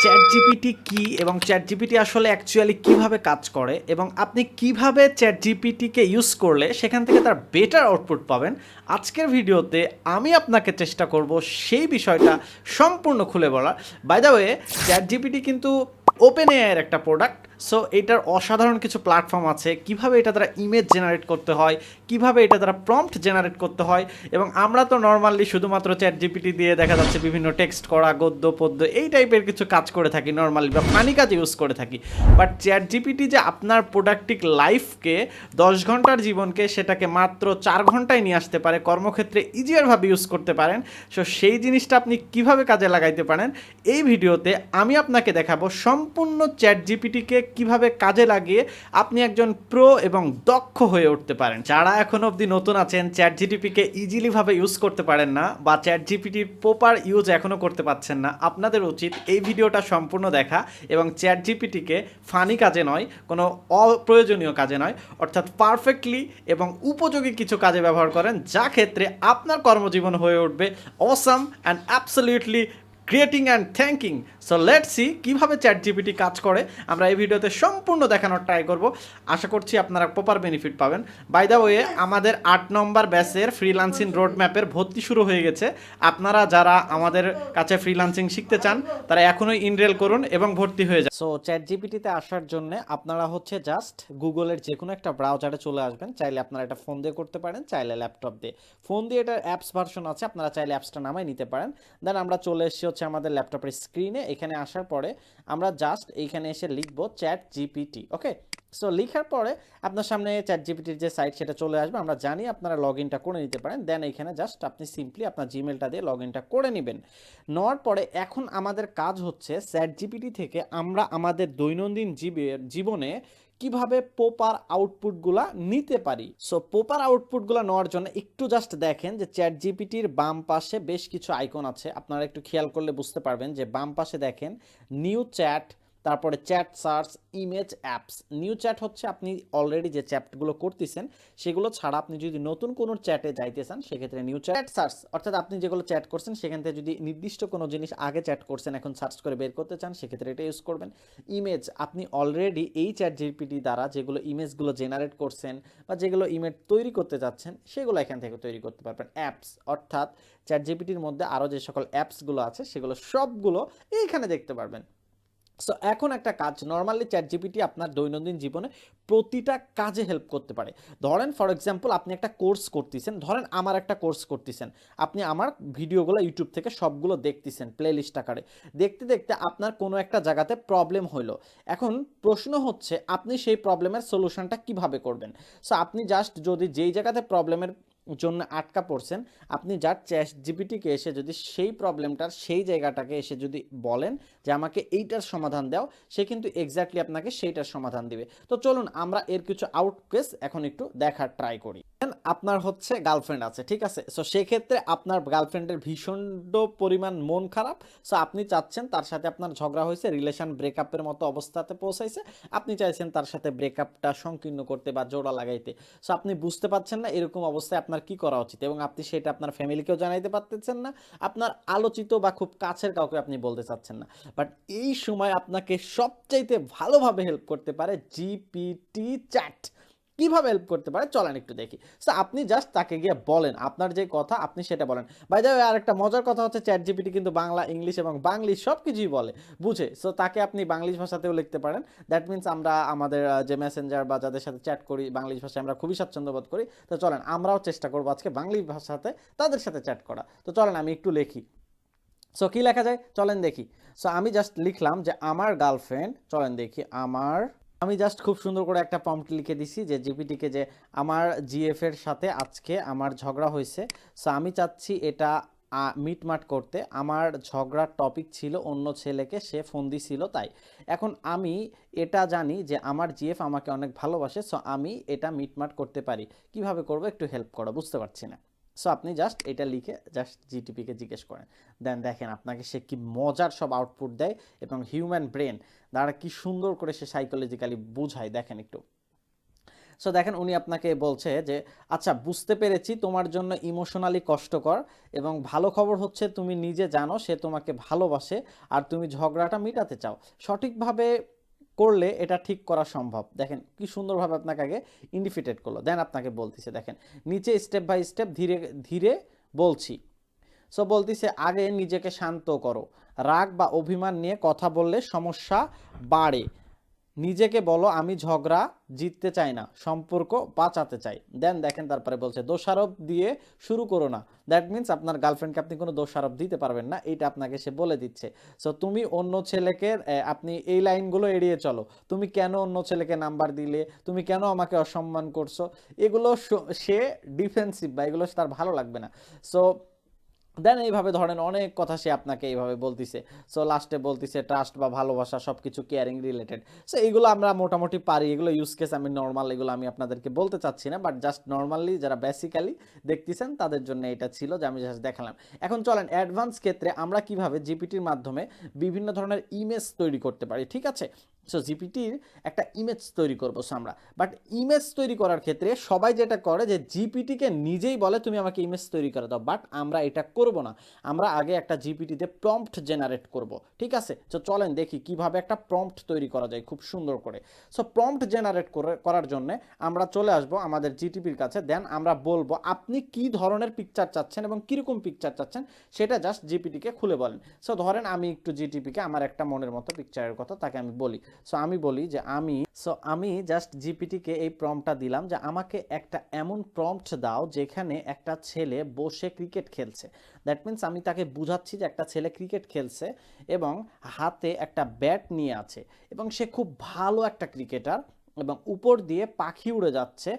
Chat GPT কি এবং chat GPT আসলে অ্যাকচুয়ালি কিভাবে কাজ করে এবং আপনি কিভাবে চ্যাট জিপিটিকে ইউজ করলে সেখান থেকে তার বেটার আউটপুট পাবেন, আজকের ভিডিওতে আমি আপনাকে চেষ্টা করব সেই বিষয়টা সম্পূর্ণ খুলে বলা। By the way, ChatGPT কিন্তু ওপেন এআইয়ের একটা প্রোডাক্ট। সো এটার অসাধারণ কিছু প্ল্যাটফর্ম আছে, কিভাবে এটা দ্বারা ইমেজ জেনারেট করতে হয়, কিভাবে এটা দ্বারা প্রম্পট জেনারেট করতে হয়। এবং আমরা তো নর্মালি শুধুমাত্র চ্যাট জিপিটি দিয়ে দেখা যাচ্ছে বিভিন্ন টেক্সট করা, গদ্য পদ্য এই টাইপের কিছু কাজ করে থাকি নর্মালি, বা ফানি কাজ ইউজ করে থাকি। বাট চ্যাট জিপিটি যে আপনার প্রোডাক্টিভ লাইফকে 10 ঘন্টার জীবনকে সেটাকে মাত্র 4 ঘন্টায় নিয়ে আসতে পারে, কর্মক্ষেত্রে ইজিয়ারভাবে ইউজ করতে পারেন। সো সেই জিনিসটা আপনি কিভাবে কাজে লাগাইতে পারেন এই ভিডিওতে আমি আপনাকে দেখাবো। সম্পূর্ণ চ্যাট জিপিটিকে কিভাবে কাজে লাগিয়ে আপনি একজন প্রো এবং দক্ষ হয়ে উঠতে পারেন। যারা এখন অবধি নতুন আছেন, চ্যাট জিপিটিকে ইজিলিভাবে ইউজ করতে পারেন না, বা চ্যাট জিপিটির প্রপার ইউজ এখনও করতে পারছেন না, আপনাদের উচিত এই ভিডিওটা সম্পূর্ণ দেখা এবং চ্যাট জিপিটিকে ফানি কাজে নয়, কোনো অপ্রয়োজনীয় কাজে নয়, অর্থাৎ পারফেক্টলি এবং উপযোগী কিছু কাজে ব্যবহার করেন, যা ক্ষেত্রে আপনার কর্মজীবন হয়ে উঠবে awesome and absolutely creating and thanking. So let's see কীভাবে চ্যাট জিপিটি কাজ করে। আমরা এই ভিডিওতে সম্পূর্ণ দেখানোর ট্রাই করব, আশা করছি আপনারা প্রপার বেনিফিট পাবেন। বাই দ্য ওয়ে, আমাদের 8 নম্বর ব্যাচের ফ্রিল্যান্সিং রোড ম্যাপের ভর্তি শুরু হয়ে গেছে। আপনারা যারা আমাদের কাছে ফ্রিল্যান্সিং শিখতে চান তারা এখনই ইনরোল করুন এবং ভর্তি হয়ে যান। সো চ্যাট জিপিটিতে আসার জন্য আপনারা জাস্ট গুগলের যে কোনো একটা ব্রাউজারে চলে আসবেন। চাইলে আপনারা এটা ফোন দিয়ে করতে পারেন, চাইলে ল্যাপটপ দিয়ে। ফোন দিয়ে এটার অ্যাপস ভার্সন আছে, আপনারা চাইলে অ্যাপসটা নামাই নিতে পারেন। দেন আমরা চলে এসেছি আমাদের ল্যাপটপের স্ক্রিনে। এখানে আসার পরে আমরা জাস্ট এইখানে এসে লিখবো চ্যাট জিপিটি। ওকে, সো লিখার পরে আপনার সামনে চ্যাট জিপিটির যে সাইট সেটা চলে আসবে। আমরা জানি আপনারা লগ ইনটা করে নিতে পারেন। দেন এইখানে জাস্ট আপনি সিম্পলি আপনার জিমেলটা দিয়ে লগ ইনটা করে নেবেন। নেওয়ার পরে এখন আমাদের কাজ হচ্ছে চ্যাট জিপিটি থেকে আমরা আমাদের দৈনন্দিন জীবনে কিভাবে প্রপার আউটপুটগুলা নিতে পারি। সো প্রপার আউটপুটগুলো নেওয়ার জন্য একটু জাস্ট দেখেন যে চ্যাট জিপিটির বাম পাশে বেশ কিছু আইকন আছে। আপনারা একটু খেয়াল করলে বুঝতে পারবেন যে বাম পাশে দেখেন নিউ চ্যাট, তারপরে chat search, image, apps. New chat হচ্ছে আপনি অলরেডি যে চ্যাটগুলো করতেছেন সেগুলো ছাড়া আপনি যদি নতুন কোনো চ্যাটে যাইতে চান সেক্ষেত্রে নিউ চ্যাট সার্চ, অর্থাৎ আপনি যেগুলো চ্যাট করছেন সেখান থেকে যদি নির্দিষ্ট কোনো জিনিস আগে চ্যাট করছেন এখন সার্চ করে বের করতে চান সেক্ষেত্রে এটা ইউজ করবেন। ইমেজ, আপনি অলরেডি এই চ্যাট জিপিটি দ্বারা যেগুলো ইমেজগুলো জেনারেট করছেন বা যেগুলো ইমেজ তৈরি করতে যাচ্ছেন সেগুলো এখান থেকে তৈরি করতে পারবেন। অ্যাপস, অর্থাৎ চ্যাট জিপিটির মধ্যে আরও যে সকল অ্যাপসগুলো আছে সেগুলো সবগুলো এইখানে দেখতে পারবেন। সো এখন একটা কাজ, নর্মালি চ্যাট জিপিটি আপনার দৈনন্দিন জীবনে প্রতিটা কাজে হেল্প করতে পারে। ধরেন ফর এক্সাম্পল আপনি একটা কোর্স করতেছেন, ধরেন আমার একটা কোর্স করতেছেন, আপনি আমার ভিডিওগুলো ইউটিউব থেকে সবগুলো দেখতেছেন প্লে লিস্ট আকারে। দেখতে দেখতে আপনার কোনো একটা জায়গাতে প্রবলেম হইলো। এখন প্রশ্ন হচ্ছে আপনি সেই প্রবলেমের সলিউশনটা কিভাবে করবেন। সো আপনি জাস্ট যদি যেই জায়গাতে প্রবলেমের জন্য আটকা পড়ছেন, আপনি যার চ্যাট জিপিটিকে এসে যদি সেই প্রবলেমটার সেই জায়গাটাকে এসে যদি বলেন যে আমাকে এইটার সমাধান দাও, সে কিন্তু এক্স্যাক্টলি আপনাকে সেইটার সমাধান দিবে। তো চলুন আমরা এর কিছু আউট কেস এখন একটু দেখার ট্রাই করি। আপনার গার্লফ্রেন্ড আছে, ঠিক আছে। সো সেক্ষেত্রে আপনার গার্লফ্রেন্ডের ভীষণ পরিমাণ মন খারাপ। সো আপনি চাচ্ছেন তার সাথে আপনার ঝগড়া হয়েছে, রিলেশন ব্রেকআপের মতো অবস্থাতে পৌঁছাইছে, আপনি চাইছেন তার সাথে ব্রেকআপটা সংকীর্ণ করতে বা জোড়া লাগাইতে। সো আপনি বুঝতে পারছেন না এরকম অবস্থায় আপনার কি করা উচিত, এবং আপনি সেটা আপনার ফ্যামিলিকেও জানাইতে পারতেছেন না, আপনার আলোচিত বা খুব কাছের কাউকে আপনি বলতে চাচ্ছেন না। বাট এই সময় আপনাকে সবচাইতে ভালোভাবে হেল্প করতে পারে জিপিটি চ্যাট। কিভাবে হেল্প করতে পারে চলেন একটু দেখি। সো আপনি জাস্ট তাকে গিয়ে বলেন আপনার যে কথা, আপনি সেটা বলেন। বাই দ্য ওয়ে, আর একটা মজার কথা হচ্ছে চ্যাট জিপিটি কিন্তু বাংলা, ইংলিশ এবং বাংলিশ সব কিছুই বলে, বুঝে। সো তাকে আপনি বাংলিশ ভাষাতেও লিখতে পারেন। দ্যাট মিনস আমরা আমাদের যে মেসেঞ্জার বা যাদের সাথে চ্যাট করি বাংলিশ ভাষায় আমরা খুবই স্বাচ্ছন্দ্য বোধ করি। তো চলেন আমরাও চেষ্টা করবো আজকে বাংলিশ ভাষাতে তাদের সাথে চ্যাট করা। তো চলেন আমি একটু লিখি। সো কি লেখা যায় চলেন দেখি। সো আমি জাস্ট লিখলাম যে আমার গার্লফ্রেন্ড, চলেন দেখি আমি জাস্ট খুব সুন্দর করে একটা প্রম্পট লিখে দিছি যে জিপিটিকে, যে আমার জিএফ এর সাথে আজকে আমার ঝগড়া হয়েছে। সো আমি চাচ্ছি এটা মিটমাট করতে। আমার ঝগড়ার টপিক ছিল অন্য ছেলেকে সে ফোন দিছিল তাই। এখন আমি এটা জানি যে আমার জিএফ আমাকে অনেক ভালোবাসে, সো আমি এটা মিটমাট করতে পারি। কিভাবে করব একটু হেল্প করো, বুঝতে পারছি না। সো আপনি জাস্ট এটা লিখে জাস্ট জিটিপিকে জিজ্ঞেস করেন। দেন দেখেন আপনাকে সে কি মজার সব আউটপুট দেয়, এবং হিউম্যান ব্রেন দ্বারা কি সুন্দর করে সে সাইকোলজিক্যালি বুঝায়, দেখেন একটু। সো দেখেন উনি আপনাকে বলছে যে আচ্ছা বুঝতে পেরেছি তোমার জন্য ইমোশনালি কষ্টকর, এবং ভালো খবর হচ্ছে তুমি নিজে জানো সে তোমাকে ভালোবাসে আর তুমি ঝগড়াটা মেটাতে চাও। সঠিকভাবে করলে এটা ঠিক করা সম্ভব। দেখেন কি সুন্দরভাবে আপনাকে আগে ইন্ডিকেট করলো, দেন আপনাকে বলতেছে দেখেন নিচে স্টেপ বাই স্টেপ ধীরে ধীরে বলছি। সো বলতেছে আগে নিজেকে শান্ত করো, রাগ বা অভিমান নিয়ে কথা বললে সমস্যা বাড়ে। নিজেকে বলো আমি ঝগড়া জিততে চাই না, সম্পর্ক বাঁচাতে চাই। দেন দেখেন তারপরে বলছে দোষারোপ দিয়ে শুরু করো না। দ্যাট মিন্স আপনার গার্লফ্রেন্ডকে আপনি কোনো দোষারোপ দিতে পারবেন না, এইটা আপনাকে সে বলে দিচ্ছে। সো তুমি অন্য ছেলেকে আপনি এই লাইনগুলো এড়িয়ে চলো। তুমি কেন অন্য ছেলেকে নাম্বার দিলে, তুমি কেন আমাকে অসম্মান করছো, এগুলো সে ডিফেন্সিভ বা এগুলো তার ভালো লাগবে না। সো দেন এইভাবে ধরেন অনেক কথা সে আপনাকে এইভাবে বলতিছে। সো লাস্টে বলতিছে ট্রাস্ট বা ভালোবাসা সব কিছু কেয়ারিং রিলেটেড। সো এগুলো আমরা মোটামুটি পারি, এগুলো ইউজ কেস আমি নর্মাল, এগুলো আমি আপনাদেরকে বলতে চাচ্ছি না, বাট জাস্ট নর্মালি যারা বেসিক্যালি দেখতেছেন তাদের জন্য এটা ছিল যে আমি জাস্ট দেখালাম। এখন চলেন অ্যাডভান্স ক্ষেত্রে আমরা কিভাবে জিপিটির মাধ্যমে বিভিন্ন ধরনের ইমেজ তৈরি করতে পারি, ঠিক আছে। সো জিপিটির একটা ইমেজ তৈরি করবো আমরা, বাট ইমেজ তৈরি করার ক্ষেত্রে সবাই যেটা করে যে জিপিটিকে নিজেই বলে তুমি আমাকে ইমেজ তৈরি করে দাও, বাট আমরা এটা করব না। আমরা আগে একটা জিপিটিতে প্রম্পট জেনারেট করব, ঠিক আছে। তো চলেন দেখি কিভাবে একটা প্রম্পট তৈরি করা যায় খুব সুন্দর করে। সো প্রম্পট জেনারেট করার জন্য আমরা চলে আসব আমাদের জিটিপির কাছে, দেন আমরা বলবো আপনি কি ধরনের পিকচার চাচ্ছেন এবং কীরকম পিকচার চাচ্ছেন সেটা জাস্ট জিপিটিকে খুলে বলেন। সো ধরেন আমি একটু জিটিপিকে আমার একটা মনের মতো পিকচারের কথা তাকে আমি বলি। সো আমি বলি যে আমি জাস্ট জিপিটিকে এই প্রম্পটটা দিলাম যে আমাকে একটা এমন প্রম্পট দাও যেখানে একটা ছেলে বসে ক্রিকেট খেলছে। দ্যাট মিন্স আমি তাকে বুঝাচ্ছি যে একটা ছেলে ক্রিকেট খেলছে এবং হাতে একটা ব্যাট নিয়ে আছে এবং সে খুব ভালো একটা ক্রিকেটার এবং উপর দিয়ে পাখি উড়ে যাচ্ছে,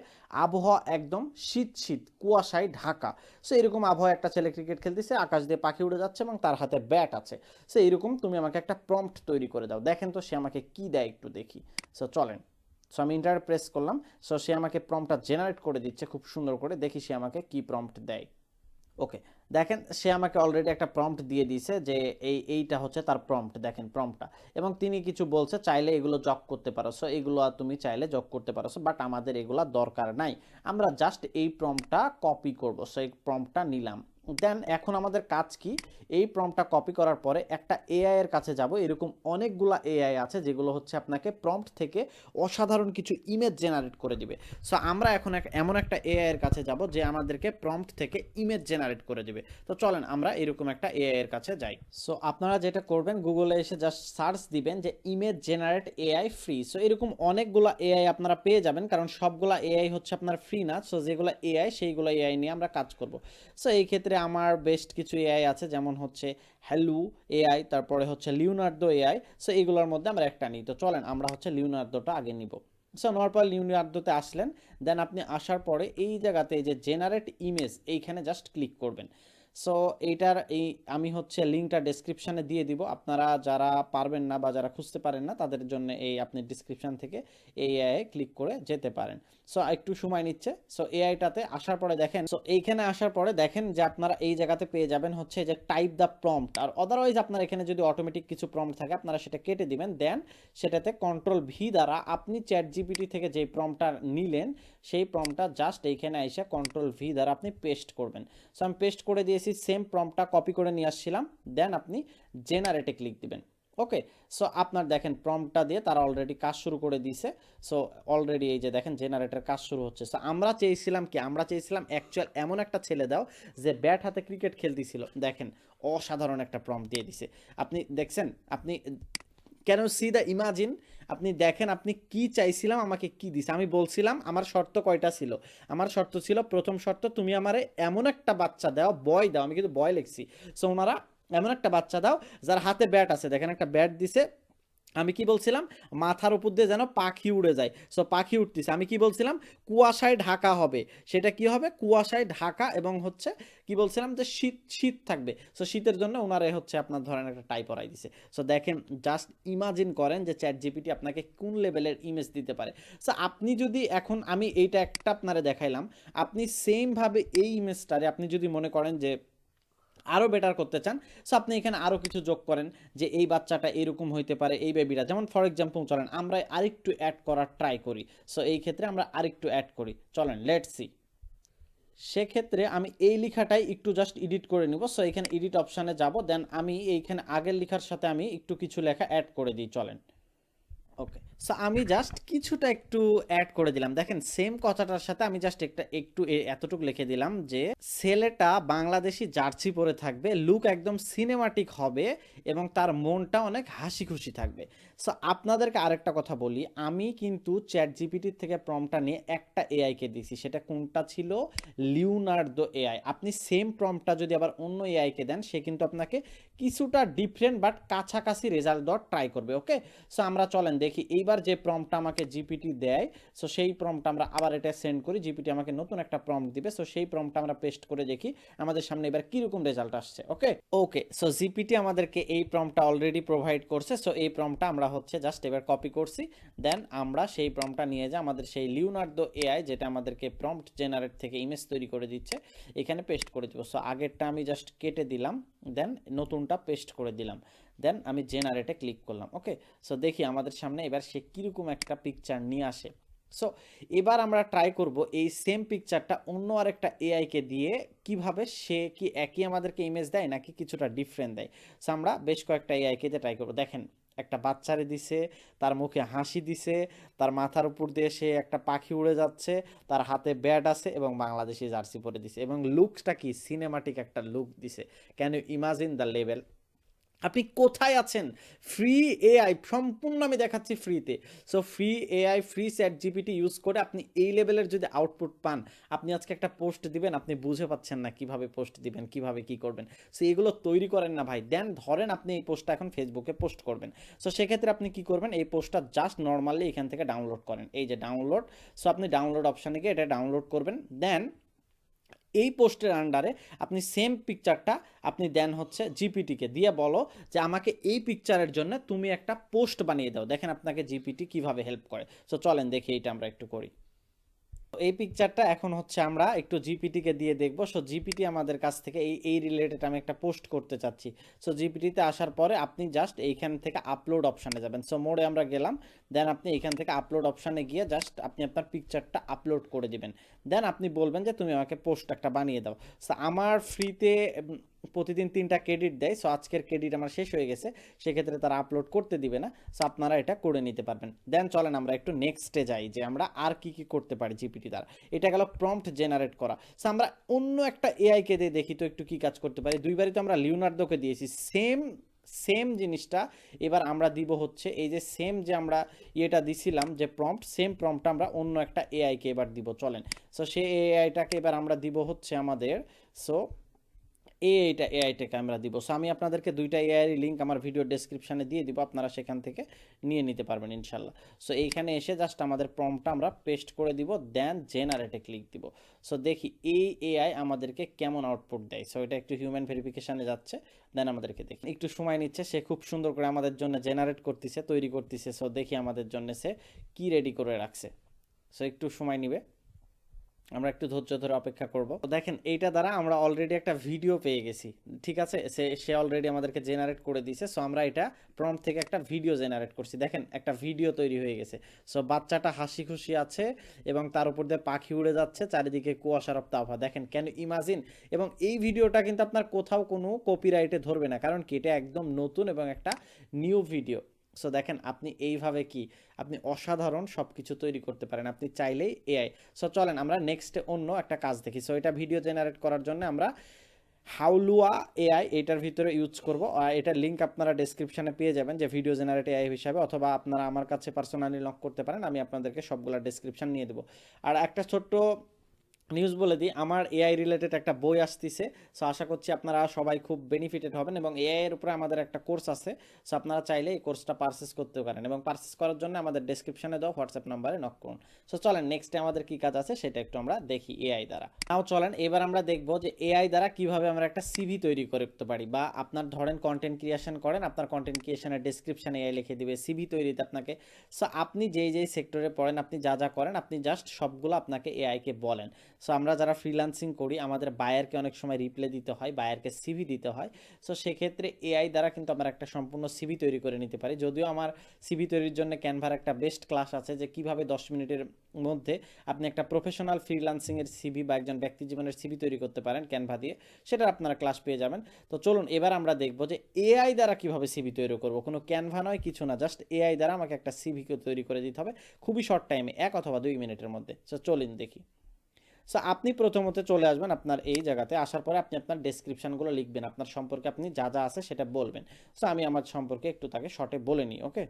আবহাওয়া একদম শীত শীত কুয়াশায় ঢাকা। সো এরকম আবহাওয়া একটা ছেলে ক্রিকেট খেলতেছে, আকাশ দিয়ে পাখি উড়ে যাচ্ছে এবং তার হাতে ব্যাট আছে। সো এরকম তুমি আমাকে একটা প্রম্পট তৈরি করে দাও। দেখেন তো সে আমাকে কি দেয় একটু দেখি। সো চলেন, সো আমি ইন্টার প্রেস করলাম। সো সে আমাকে প্রম্পটটা জেনারেট করে দিচ্ছে খুব সুন্দর করে, দেখি সে আমাকে কি প্রম্পট দেয়। ওকে, দেখেন সে আমাকে অলরেডি একটা প্রম্পট দিয়ে দিয়েছে যে এইটা হচ্ছে তার প্রম্পট, দেখেন প্রম্পটটা। এবং তিনি কিছু বলছে চাইলে এগুলো যোগ করতে পারো। সো এগুলো তুমি চাইলে যোগ করতে পারো, বাট আমাদের এগুলো দরকার নাই। আমরা জাস্ট এই প্রম্পটটা কপি করব। সো এই প্রম্পটটা নিলাম। দেন এখন আমাদের কাজ কি, এই প্রম্পটটা কপি করার পরে একটা এআই এর কাছে যাব। এরকম অনেকগুলা এআই আছে যেগুলো হচ্ছে আপনাকে প্রম্পট থেকে অসাধারণ কিছু ইমেজ জেনারেট করে দিবে। সো আমরা এখন এমন একটা এআই এর কাছে যাব যে আমাদেরকে প্রম্পট থেকে ইমেজ জেনারেট করে দিবে। তো চলেন আমরা এরকম একটা এআই এর কাছে যাই। সো আপনারা যেটা করবেন গুগলে এসে জাস্ট সার্চ দিবেন যে image generate AI free. So এরকম অনেকগুলো এআই আপনারা পেয়ে যাবেন, কারণ সবগুলা এআই হচ্ছে আপনার ফ্রি না। সো যেগুলো এআই সেইগুলো এআই নিয়ে আমরা কাজ করব। সো এই ক্ষেত্রে আমার বেস্ট কিছু এআই আছে, যেমন হচ্ছে হ্যালু এআই, তারপরে হচ্ছে লিওনার্দো এআই। সো এগুলোর মধ্যে আমরা একটা নিই। তো চলেন আমরা হচ্ছে লিওনার্দোটা আগে নিব। সো নেওয়ার পর লিওনার্দোতে আসলেন, দেন আপনি আসার পরে এই জায়গাতে এই যে জেনারেট ইমেজ এইখানে জাস্ট ক্লিক করবেন। সো এইটার আমি হচ্ছে লিঙ্কটা ডেসক্রিপশানে দিয়ে দিব। আপনারা যারা পারবেন না বা যারা খুঁজতে পারেন না তাদের জন্য আপনি ডিসক্রিপশান থেকে এই এআই ক্লিক করে যেতে পারেন। সো একটু সময় নিচ্ছে। সো এআইটাতে আসার পরে দেখেন, সো এইখানে আসার পরে দেখেন যে আপনারা এই জায়গাতে পেয়ে যাবেন হচ্ছে যে টাইপ দ্য প্রম্পট। আর আদারওয়াইজ আপনার এখানে যদি অটোমেটিক কিছু প্রম্পট থাকে আপনারা সেটা কেটে দিবেন। দেন সেটাতে কন্ট্রোল ভি দ্বারা আপনি চ্যাট জিপিটি থেকে যেই প্রম্পটটা নিলেন সেই প্রম্পটটা জাস্ট এইখানে এসে কন্ট্রোল ভি দ্বারা আপনি পেস্ট করবেন। সো আমি পেস্ট করে দিয়েছি, সেম প্রম্পটটা কপি করে নিয়ে আসছিলাম। দেন আপনি জেনারেটে ক্লিক দিবেন। ওকে, সো আপনার দেখেন প্রম্পটটা দিয়ে তারা অলরেডি কাজ শুরু করে দিয়েছে। সো অলরেডি এই যে দেখেন জেনারেটর কাজ শুরু হচ্ছে। সো আমরা চেয়েছিলাম কি, আমরা চেয়েছিলাম অ্যাকচুয়াল এমন একটা ছেলে দাও যে ব্যাট হাতে ক্রিকেট খেলতেছিল। দেখেন অসাধারণ একটা প্রম্পট দিয়ে দিছে। আপনি দেখছেন, আপনি can you see the imagine, আপনি দেখেন আপনি কি চাইছিলাম আমাকে কি দিছে। আমি বলছিলাম আমার শর্ত কয়টা ছিল, আমার শর্ত ছিল প্রথম শর্ত তুমি আমারে এমন একটা বাচ্চা দাও, বয় দাও, আমি কিন্তু বয় লিখছি। সো ওনারা এমন একটা বাচ্চা দাও যার হাতে ব্যাট আছে, দেখেন একটা ব্যাট দিছে। আমি কি বলছিলাম মাথার উপর দিয়ে যেন পাখি উড়ে যায়। সো পাখি উঠতেছে। আমি কি বলছিলাম কুয়াশায় ঢাকা হবে, সেটা কি হবে কুয়াশায় ঢাকা, এবং হচ্ছে কি বলছিলাম যে শীত শীত থাকবে। সো শীতের জন্য ওনারা হচ্ছে আপনার ধরেন একটা টাইপ করাই দিছে। সো দেখেন জাস্ট ইমাজিন করেন যে চ্যাট জিপিটি আপনাকে কোন লেভেলের ইমেজ দিতে পারে। সো আপনি যদি এখন আমি এইটা একটা আপনারা দেখাইলাম, আপনি সেমভাবে এই ইমেজটারে আপনি যদি মনে করেন যে আরও বেটার করতে চান, সো আপনি এখানে আরও কিছু যোগ করেন যে এই বাচ্চাটা এরকম হইতে পারে, এই বেবিটা, যেমন ফর এক্সাম্পল চলেন আমরা আরেকটু অ্যাড করার ট্রাই করি। সো এই ক্ষেত্রে আমরা আরেকটু অ্যাড করি, চলেন লেটস সি। সেক্ষেত্রে আমি এই লেখাটাই একটু জাস্ট এডিট করে নিব। সো এখানে এডিট অপশানে যাব, দেন আমি এইখানে আগের লেখার সাথে আমি একটু কিছু লেখা অ্যাড করে দিই, চলেন। ওকে, সো আমি জাস্ট কিছুটা একটু অ্যাড করে দিলাম। দেখেন সেম কথাটার সাথে আমি জাস্ট একটু এতটুকু লিখে দিলাম যে ছেলেটা বাংলাদেশি জার্সি পরে থাকবে, লুক একদম সিনেমাটিক হবে এবং তার মনটা অনেক হাসি খুশি থাকবে। সো আপনাদেরকে আরেকটা কথা বলি, আমি কিন্তু চ্যাট জিপিটির থেকে প্রম্পটটা নিয়ে একটা এআইকে দিয়েছি, সেটা কোনটা ছিল? Leonardo AI. আপনি সেম প্রম্পটটা যদি আবার অন্য এআইকে দেন, সে কিন্তু আপনাকে কিছুটা ডিফারেন্ট বাট কাছাকাছি রেজাল্ট দেওয়ার ট্রাই করবে। ওকে, সো আমরা চলেন দেখি এইবার যে প্রম্পটটা আমাকে জিপিটি দেয়, সো সেই প্রম্পটটা আমরা আবার এটা সেন্ড করি, জিপিটি আমাকে নতুন একটা প্রম্পট দিবে। সো সেই প্রম্পটটা আমরা পেস্ট করে দেখি আমাদের সামনে এবার কিরকম রেজাল্ট আসছে। ওকে ওকে, সো জিপিটি আমাদেরকে এই প্রম্পটটা অলরেডি প্রোভাইড করছে। সো এই প্রম্পটটা আমরা হচ্ছে জাস্ট এবার কপি করছি, দেন আমরা সেই প্রম্পটটা নিয়ে যাই আমাদের সেই লিওনার্দো এআই, যেটা আমাদেরকে প্রম্পট জেনারেট থেকে ইমেজ তৈরি করে দিচ্ছে, এখানে পেস্ট করে দিব। সো আগেরটা আমি জাস্ট কেটে দিলাম, দেন নতুনটা পেস্ট করে দিলাম, দেন আমি জেনারেটে ক্লিক করলাম। ওকে, সো দেখি আমাদের সামনে এবার সে কীরকম একটা পিকচার নিয়ে আসে। সো এবার আমরা ট্রাই করব এই সেম পিকচারটা অন্য আরেকটা এআইকে দিয়ে কিভাবে সে কি একই আমাদেরকে ইমেজ দেয় নাকি কিছুটা ডিফারেন্ট দেয়। সো আমরা বেশ কয়েকটা এআইকে দিয়ে ট্রাই করবো। দেখেন একটা বাচ্চারে দিছে, তার মুখে হাসি দিছে, তার মাথার উপর দিয়ে সে একটা পাখি উড়ে যাচ্ছে, তার হাতে ব্যাট আছে এবং বাংলাদেশি জার্সি পরে দিছে এবং লুকসটা কি সিনেমাটিক একটা লুক দিছে। Can you imagine the level? আপনি কোথায় আছেন? ফ্রি এআই সম্পূর্ণ আমি দেখাচ্ছি ফ্রিতে। So free AI, free ChatGPT use করে আপনি এই লেভেলের যদি আউটপুট পান, আপনি আজকে একটা পোস্ট দিবেন, আপনি বুঝে পাচ্ছেন না কিভাবে পোস্ট দিবেন, কিভাবে কি করবেন। সো এগুলো তৈরি করেন না ভাই, দেন ধরেন আপনি এই পোস্টটা এখন ফেসবুকে পোস্ট করবেন। সো সেক্ষেত্রে আপনি কি করবেন, এই পোস্টটা জাস্ট নর্মালি এখান থেকে ডাউনলোড করেন, এই যে ডাউনলোড। সো আপনি ডাউনলোড অপশানে গিয়ে এটা ডাউনলোড করবেন, দেন এই পোস্টের আন্ডারে আপনি সেম পিকচারটা আপনি দেন হচ্ছে জিপিটিকে দিয়ে বলো যে আমাকে এই পিকচারের জন্য তুমি একটা পোস্ট বানিয়ে দাও। দেখেন আপনাকে জিপিটি কিভাবে হেল্প করে। সো চলেন দেখি এটা আমরা একটু করি। এই পিকচারটা এখন হচ্ছে আমরা একটু জিপিটিকে দিয়ে দেখবো। সো জিপিটি আমাদের কাছ থেকে এই রিলেটেড আমি একটা পোস্ট করতে চাচ্ছি। সো জিপিটিতে আসার পরে আপনি জাস্ট এইখান থেকে আপলোড অপশানে যাবেন। সো মোডে আমরা গেলাম, দেন আপনি এইখান থেকে আপলোড অপশানে গিয়ে জাস্ট আপনি আপনার পিকচারটা আপলোড করে দিবেন, দেন আপনি বলবেন যে তুমি আমাকে পোস্ট একটা বানিয়ে দাও। সো আমার ফ্রিতে প্রতিদিন 3টা ক্রেডিট দেয়। সো আজকের ক্রেডিট আমার শেষ হয়ে গেছে, সেক্ষেত্রে তারা আপলোড করতে দিবে না। সো আপনারা এটা করে নিতে পারবেন। দেন চলেন আমরা একটু নেক্সটে যাই যে আমরা আর কি কি করতে পারি জিপিটি দ্বারা। এটা গেল প্রম্পট জেনারেট করা। সো আমরা অন্য একটা এআইকে দিয়ে দেখি তো একটু কি কাজ করতে পারি। দুইবারই তো আমরা লিওনার্দোকে দিয়েছি সেম জিনিসটা। এবার আমরা দিব হচ্ছে এই যে সেম যে আমরা ইয়েটা দিছিলাম যে প্রম্পট, সেম প্রম্পটটা আমরা অন্য একটা এআইকে এবার দিব, চলেন। সো সেই এআইটাকে এবার আমরা দিব হচ্ছে আমাদের, সো এআইটাকে আমরা দিব। সো আমি আপনাদেরকে দুইটা এআইয়ের লিঙ্ক আমার ভিডিও ডেসক্রিপশানে দিয়ে দিব, আপনারা সেখান থেকে নিয়ে নিতে পারবেন ইনশাল্লাহ। সো এইখানে এসে জাস্ট আমাদের প্রম্পটটা আমরা পেস্ট করে দিব, দেন জেনারেটে ক্লিক দিব। সো দেখি এই এআই আমাদেরকে কেমন আউটপুট দেয়। সো এটা একটু হিউম্যান ভেরিফিকেশানে যাচ্ছে, দেন আমাদেরকে দেখি একটু সময় নিচ্ছে, সে খুব সুন্দর করে আমাদের জন্য জেনারেট করতেছে, তৈরি করতেছে। সো দেখি আমাদের জন্য সে কি রেডি করে রাখছে। সো একটু সময় নিবে, আমরা একটু ধৈর্য ধরে অপেক্ষা করব। দেখেন এইটা দ্বারা আমরা অলরেডি একটা ভিডিও পেয়ে গেছি, ঠিক আছে। সে অলরেডি আমাদেরকে জেনারেট করে দিয়েছে। সো আমরা এটা প্রম্পট থেকে একটা ভিডিও জেনারেট করছি, দেখেন একটা ভিডিও তৈরি হয়ে গেছে। সো বাচ্চাটা হাসি খুশি আছে এবং তার উপর দিয়ে পাখি উড়ে যাচ্ছে, চারিদিকে কুয়াশার আবহাওয়া। দেখেন ক্যান ইউ ইমাজিন? এবং এই ভিডিওটা কিন্তু আপনার কোথাও কোনো কপিরাইটে ধরবে না, কারণ কি এটা একদম নতুন এবং একটা নিউ ভিডিও। সো দেখেন আপনি এইভাবে কি আপনি অসাধারণ সব কিছু তৈরি করতে পারেন আপনি চাইলেই এআই। সো চলেন আমরা নেক্সটে অন্য একটা কাজ দেখি। সো এটা ভিডিও জেনারেট করার জন্য আমরা হাউলুয়া এআই এটার ভিতরে ইউজ করব। এটার লিঙ্ক আপনারা ডেসক্রিপশানে পেয়ে যাবেন যে ভিডিও জেনারেট এআই হিসাবে, অথবা আপনারা আমার কাছে পার্সোনালি লক করতে পারেন, আমি আপনাদেরকে সবগুলা ডেসক্রিপশান নিয়ে দেবো। আর একটা ছোট্ট নিউজ বলে দিই, আমার এআই রিলেটেড একটা বই আসতেছে। সো আশা করছি আপনারা সবাই খুব বেনিফিটেড হবেন এবং এআই এর উপরে আমাদের একটা কোর্স আছে। সো আপনারা চাইলে এই কোর্সটা পারচেস করতে পারেন এবং পারচেস করার জন্য আমাদের ডেসক্রিপশনে দেওয়া হোয়াটসঅ্যাপ নাম্বারে নক করুন। সো চলেন নেক্সটে আমাদের কি কাজ আছে সেটা একটু আমরা দেখি এআই দ্বারা। নাও চলেন এবার আমরা দেখবো যে এআই দ্বারা কিভাবে আমরা একটা সিভি তৈরি করতে পারি। বা আপনার ধরেন কন্টেন্ট ক্রিয়েশন করেন, আপনার কন্টেন্ট ক্রিয়েশনের ডেসক্রিপশনে এআই লিখে দিবে সিভি তৈরিতে আপনাকে। সো আপনি যেই সেক্টরে পড়েন, আপনি যা যা করেন, আপনি জাস্ট সবগুলো আপনাকে এআইকে বলেন। সো আমরা যারা ফ্রিল্যান্সিং করি আমাদের বায়ারকে অনেক সময় রিপ্লাই দিতে হয়, বায়ারকে সিভি দিতে হয়। সো সেক্ষেত্রে এআই দ্বারা কিন্তু আমরা একটা সম্পূর্ণ সিভি তৈরি করে নিতে পারি। যদিও আমার সিভি তৈরির জন্য ক্যানভার একটা বেস্ট ক্লাস আছে যে কিভাবে 10 মিনিটের মধ্যে আপনি একটা প্রফেশনাল ফ্রিল্যান্সিংয়ের সিভি বা একজন ব্যক্তি জীবনের সিভি তৈরি করতে পারেন ক্যানভা দিয়ে, সেটা আপনারা ক্লাস পেয়ে যাবেন। তো চলুন এবার আমরা দেখব যে এআই দ্বারা কিভাবে সিভি তৈরি করব। কোনো ক্যানভা নয়, কিছু না, জাস্ট এআই দ্বারা আমাকে একটা সিভি তৈরি করে দিতে হবে খুবই শর্ট টাইমে, 1 অথবা 2 মিনিটের মধ্যে। সো চলুন দেখি। সো আপনি প্রথমত চলে আসবেন আপনার এই জায়গাতে, আসার পরে আপনি আপনার ডেসক্রিপশানগুলো লিখবেন, আপনার সম্পর্কে আপনি যা যা আছে সেটা বলবেন। সো আমি আমার সম্পর্কে একটু তাকে শর্টে বলে নিই। ওকে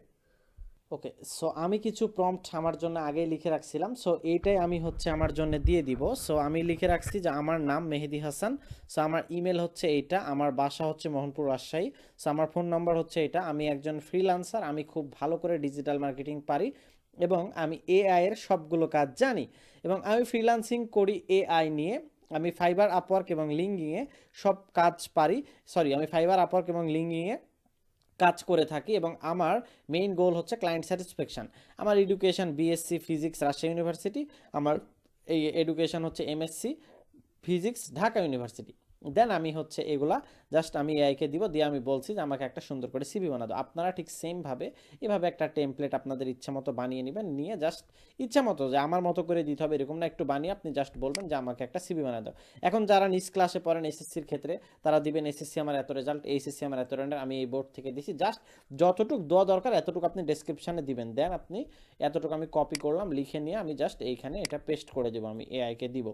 ওকে সো আমি কিছু প্রম্পট আমার জন্য আগেই লিখে রাখছিলাম, সো এইটাই আমি হচ্ছে আমার জন্য দিয়ে দিব। সো আমি লিখে রাখছি যে আমার নাম মেহেদি হাসান, সো আমার ইমেল হচ্ছে এইটা, আমার বাসা হচ্ছে মোহনপুর রাজশাহী, সো আমার ফোন নাম্বার হচ্ছে এটা, আমি একজন ফ্রিল্যান্সার, আমি খুব ভালো করে ডিজিটাল মার্কেটিং পারি এবং আমি এআই এর সবগুলো কাজ জানি এবং আমি ফ্রিল্যান্সিং করি এআই নিয়ে। আমি ফাইবার, আপওয়ার্ক এবং লিঙ্কিংয়ে সব কাজ পারি, সরি আমি ফাইবার, আপওয়ার্ক এবং লিঙ্কিংয়ে কাজ করে থাকি এবং আমার মেইন গোল হচ্ছে ক্লায়েন্ট স্যাটিসফ্যাকশন। আমার education BSc physics Rajshahi university, আমার এই এডুকেশন হচ্ছে এমএসসি ফিজিক্স ঢাকা ইউনিভার্সিটি। দেন আমি হচ্ছে এগুলা জাস্ট আমি এআইকে দিব, দিয়ে আমি বলছি যে আমাকে একটা সুন্দর করে সিভি বানা দাও। আপনারা ঠিক সেমভাবে এভাবে একটা টেমপ্লেট আপনাদের ইচ্ছা মতো বানিয়ে নেবেন, নিয়ে জাস্ট ইচ্ছা মতো যে আমার মতো করে দিতে হবে এরকম না, একটু বানিয়ে আপনি জাস্ট বলবেন যে আমাকে একটা সিভি বানা দাও। এখন যারা নিজ ক্লাসে পড়েন এসএসসির ক্ষেত্রে তারা দিবেন এসএসসি আমার এত রেজাল্ট, এইচএসসি আমার এত রেজাল্ট, আমি এই বোর্ড থেকে দিছি, জাস্ট যতটুকু দেওয়া দরকার এতটুকু আপনি ডেসক্রিপশানে দিবেন। দেন আপনি এতটুকু আমি কপি করলাম, লিখে নিয়ে আমি জাস্ট এইখানে এটা পেস্ট করে দেবো, আমি এআইকে দিব।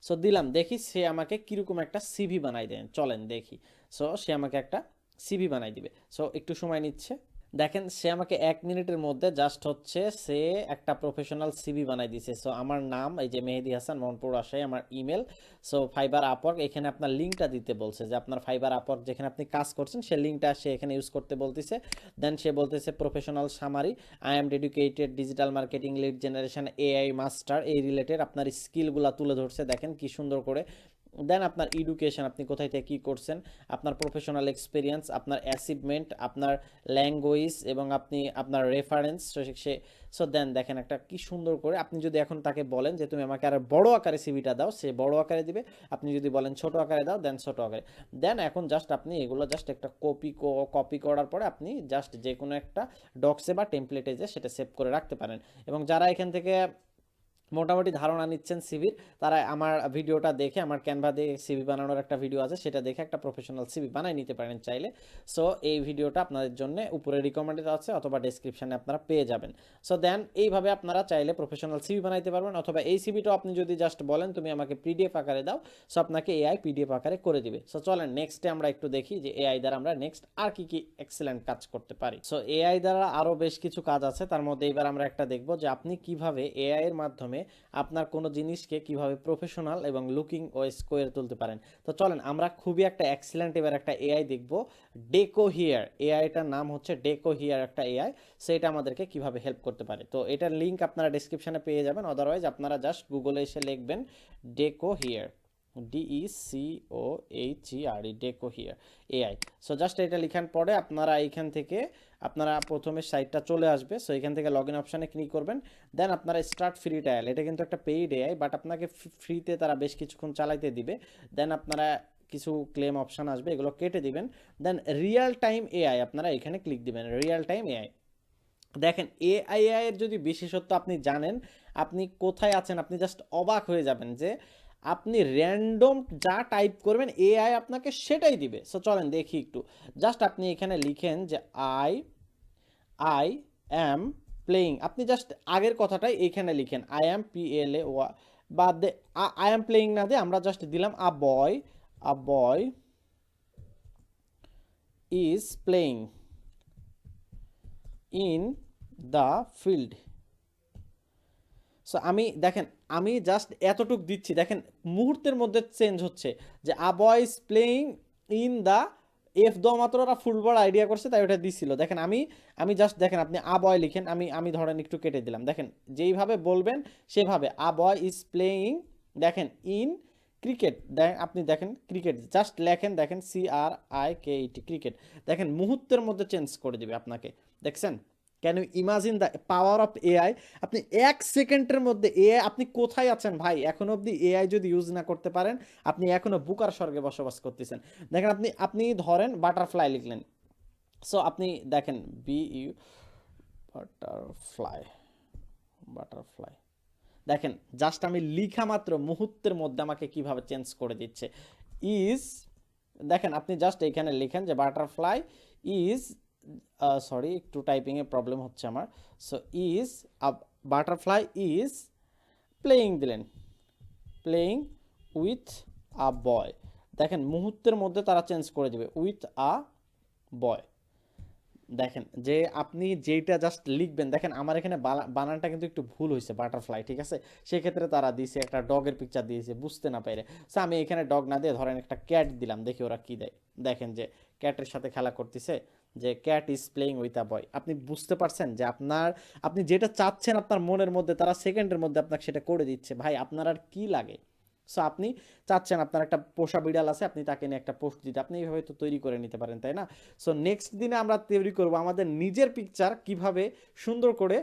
সো দিলাম, দেখি সে আমাকে কীরকম একটা সিভি বানাই দেন, চলেন দেখি। সো সে আমাকে একটা সিভি বানাই দিবে। সো একটু সময় নিচ্ছে, দেখেন সে আমাকে 1 মিনিটের মধ্যে জাস্ট হচ্ছে সে একটা প্রফেশনাল সিভি বানাই দিছে। সো আমার নাম এই যে মেহেদি হাসান, মোহনপুর রাজশাহী, আমার ইমেল, সো ফাইবার, আপওয়ার্ক, এখানে আপনার লিঙ্কটা দিতে বলছে যে আপনার ফাইবার, আপওয়ার্ক যেখানে আপনি কাজ করছেন সে লিঙ্কটা সে এখানে ইউজ করতে বলতেছে। দেন সে বলতেছে professional summary, I am dedicated digital marketing lead generation AI master, এই রিলেটেড আপনার স্কিলগুলো তুলে ধরছে, দেখেন কি সুন্দর করে। দেন আপনার এডুকেশন, আপনি কোথায় থেকে কী করছেন, আপনার প্রফেশনাল এক্সপিরিয়েন্স, আপনার অ্যাচিভমেন্ট, আপনার ল্যাঙ্গুয়েজ এবং আপনি আপনার রেফারেন্স সে। সো দেন দেখেন একটা কি সুন্দর করে, আপনি যদি এখন তাকে বলেন যে তুমি আমাকে আর বড় আকারে সিভিটা দাও, সে বড় আকারে দিবে। আপনি যদি বলেন ছোট আকারে দাও, দেন ছোট আকারে। দেন এখন জাস্ট আপনি এগুলো জাস্ট একটা কপি করার পরে আপনি জাস্ট যে কোনো একটা ডক্সে বা টেমপ্লেটে যে সেটা সেভ করে রাখতে পারেন। এবং যারা এখান থেকে মোটামুটি ধারণা নিচ্ছেন সিভির, তারা আমার ভিডিওটা দেখে, আমার ক্যানভা দিয়ে সিভি বানানোর একটা ভিডিও আছে, সেটা দেখে একটা প্রফেশনাল সিভি বানাই নিতে পারেন চাইলে। সো এই ভিডিওটা আপনাদের জন্য উপরে রিকমেন্ডেড আছে অথবা ডেসক্রিপশানে আপনারা পেয়ে যাবেন। সো দেন এইভাবে আপনারা চাইলে প্রফেশনাল সিভি বানাইতে পারবেন, অথবা এই সিভিটাও আপনি যদি জাস্ট বলেন তুমি আমাকে পিডিএফ আকারে দাও, সো আপনাকে এআই পিডিএফ আকারে করে দিবে। সো চলেন নেক্সটে আমরা একটু দেখি যে এআই দ্বারা আমরা নেক্সট আর কি কি এক্সেলেন্ট কাজ করতে পারি। সো এআই দ্বারা আরও বেশ কিছু কাজ আছে, তার মধ্যে এবার আমরা একটা দেখব যে আপনি কিভাবে এআই এর মাধ্যমে আপনার কোনো জিনিসকে কিভাবে প্রফেশনাল এবং লুকিং ও স্কোয়ার তুলতে পারেন। তো চলেন আমরা খুবই একটা এক্সিলেন্ট এবার একটা এআই দেখব, ডেকো হিয়ার। এআইটার নাম হচ্ছে ডেকো হিয়ার একটা এআই, সেটা আমাদেরকে কিভাবে হেল্প করতে পারে। তো এটার লিঙ্ক আপনারা ডেসক্রিপশনে পেয়ে যাবেন, আদারওয়াইজ আপনারা জাস্ট গুগলে এসে লিখবেন Decohere, DECOHER, Decohere AI. So just এটা লেখার পরে আপনারা এইখান থেকে আপনারা প্রথমে সাইটটা চলে আসবে। সো এখান থেকে লগ ইন অপশানে ক্লিক করবেন, দেন আপনারা স্টার্ট ফ্রি ট্রায়াল, এটা কিন্তু একটা পেইড এআই, বাট আপনাকে ফ্রিতে তারা বেশ কিছুক্ষণ চালাইতে দিবে। দেন আপনারা কিছু ক্লেম অপশান আসবে, এগুলো কেটে দিবেন। দেন রিয়েল টাইম এআই আপনারা এখানে ক্লিক দিবেন, রিয়েল টাইম এআই। দেখেন এআই এর যদি বিশেষত্ব আপনি জানেন, আপনি কোথায় আছেন, আপনি জাস্ট অবাক হয়ে যাবেন যে আপনি র্যান্ডম যা টাইপ করবেন এআই আপনাকে সেটাই দিবে। সো চলেন দেখি একটু, জাস্ট আপনি এখানে লিখেন যে আই অ্যাম প্লেয়িং, আপনি জাস্ট আগের কথাটাই এইখানে লিখেন আই অ্যাম PLA বা আই অ্যাম প্লেয়িং না দিয়ে আমরা জাস্ট দিলাম a boy is playing in the field. So আমি দেখেন আমি জাস্ট এতটুক দিচ্ছি, দেখেন মুহূর্তের মধ্যে চেঞ্জ হচ্ছে যে a boy is playing in the F দেওয়া মাত্র ওরা ফুটবল আইডিয়া করছে তাই ওটা দিছিল। দেখেন আমি জাস্ট দেখেন আপনি আ বয় লিখেন, আমি ধরেন একটু কেটে দিলাম, দেখেন যেইভাবে বলবেন সেভাবে আ বয় ইজ প্লেয়িং, দেখেন ইন ক্রিকেট, আপনি দেখেন ক্রিকেট জাস্ট লেখেন, দেখেন CRIKET ক্রিকেট, দেখেন মুহূর্তের মধ্যে চেঞ্জ করে দিবে আপনাকে, দেখছেন। Can you imagine the power of AI? আপনি 1 সেকেন্ডের মধ্যে এআই, আপনি কোথায় আছেন ভাই? এখনো অবধি এআই যদি ইউজ না করতে পারেন, আপনি এখনো বুকার স্বর্গে বসবাস করতেছেন। দেখেন, আপনি আপনি ধরেন বাটারফ্লাই লিখলেন, সো আপনি দেখেন বি ইউ বাটারফ্লাই, বাটারফ্লাই, দেখেন জাস্ট আমি লিখা মাত্র মুহূর্তের মধ্যে আমাকে কিভাবে চেঞ্জ করে দিচ্ছে। ইজ, দেখেন আপনি জাস্ট এখানে লিখেন যে বাটারফ্লাই ইজ, সরি একটু টাইপিংয়ে প্রবলেম হচ্ছে আমার। So is butterfly is playing দিলেন, প্লেয়িং উইথ আ বয়, দেখেন মুহূর্তের মধ্যে তারা চেঞ্জ করে দেবে উইথ আ বয়। দেখেন যে আপনি যেইটা জাস্ট লিখবেন, দেখেন আমার এখানে বানানটা কিন্তু একটু ভুল হয়েছে, বাটারফ্লাই, ঠিক আছে, সেক্ষেত্রে তারা দিয়েছে একটা ডগের পিকচার দিয়েছে বুঝতে না পেরে। সো আমি এখানে ডগ না দিয়ে ধরেন একটা ক্যাট দিলাম, দেখি ওরা কি দেয়। দেখেন যে ক্যাটের সাথে খেলা করতেছে, যে cat is playing with a boy. আপনি বুঝতে পারছেন যে আপনি যেটা চাচ্ছেন আপনার মনের মধ্যে, তারা সেকেন্ডের মধ্যে আপনাকে সেটা করে দিচ্ছে। ভাই আপনার আর কি লাগে? সো আপনি চাচ্ছেন আপনার একটা পোষা বিড়াল আছে, আপনি তাকে নিয়ে একটা পোস্ট দিতে, আপনি এইভাবে তো তৈরি করে নিতে পারেন, তাই না? সো নেক্সট দিনে আমরা তৈরি করব আমাদের নিজের পিকচার কিভাবে সুন্দর করে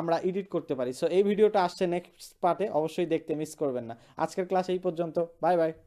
আমরা এডিট করতে পারি। সো এই ভিডিওটা আসছে নেক্সট পার্টে, অবশ্যই দেখতে মিস করবেন না। আজকের ক্লাস এই পর্যন্ত, বাই বাই।